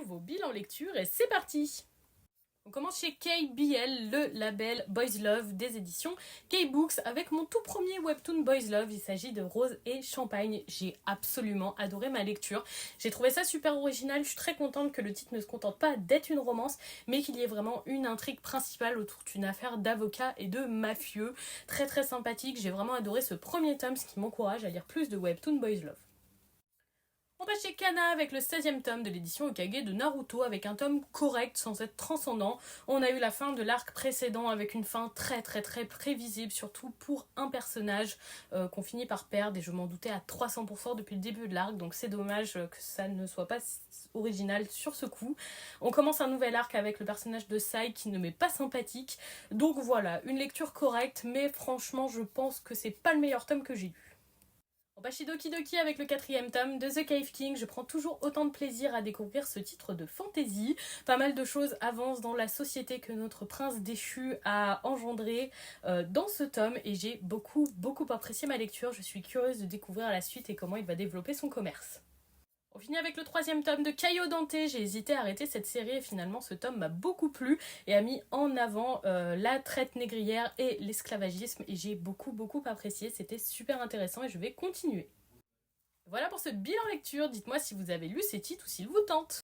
nouveau bilan lecture et c'est parti! On commence chez KBL, le label Boys Love des éditions K-Books avec mon tout premier webtoon Boys Love. Il s'agit de Rose et Champagne. J'ai absolument adoré ma lecture. J'ai trouvé ça super original. Je suis très contente que le titre ne se contente pas d'être une romance, mais qu'il y ait vraiment une intrigue principale autour d'une affaire d'avocats et de mafieux. Très très sympathique. J'ai vraiment adoré ce premier tome, ce qui m'encourage à lire plus de webtoon Boys Love. On passe chez Kana avec le 16e tome de l'édition Okage de Naruto avec un tome correct sans être transcendant. On a eu la fin de l'arc précédent avec une fin très prévisible, surtout pour un personnage qu'on finit par perdre et je m'en doutais à 300% depuis le début de l'arc, donc c'est dommage que ça ne soit pas original sur ce coup. On commence un nouvel arc avec le personnage de Sai qui ne m'est pas sympathique, donc voilà, une lecture correcte, mais franchement je pense que c'est pas le meilleur tome que j'ai lu. On passe chez Doki Doki avec le 4e tome de The Cave King. Je prends toujours autant de plaisir à découvrir ce titre de fantasy. Pas mal de choses avancent dans la société que notre prince déchu a engendré dans ce tome et j'ai beaucoup apprécié ma lecture. Je suis curieuse de découvrir la suite et comment il va développer son commerce. On finit avec le 3e tome de Caio Dante. J'ai hésité à arrêter cette série et finalement ce tome m'a beaucoup plu et a mis en avant la traite négrière et l'esclavagisme et j'ai beaucoup apprécié. C'était super intéressant et je vais continuer. Voilà pour ce bilan lecture. Dites-moi si vous avez lu ces titres ou s'ils vous tentent.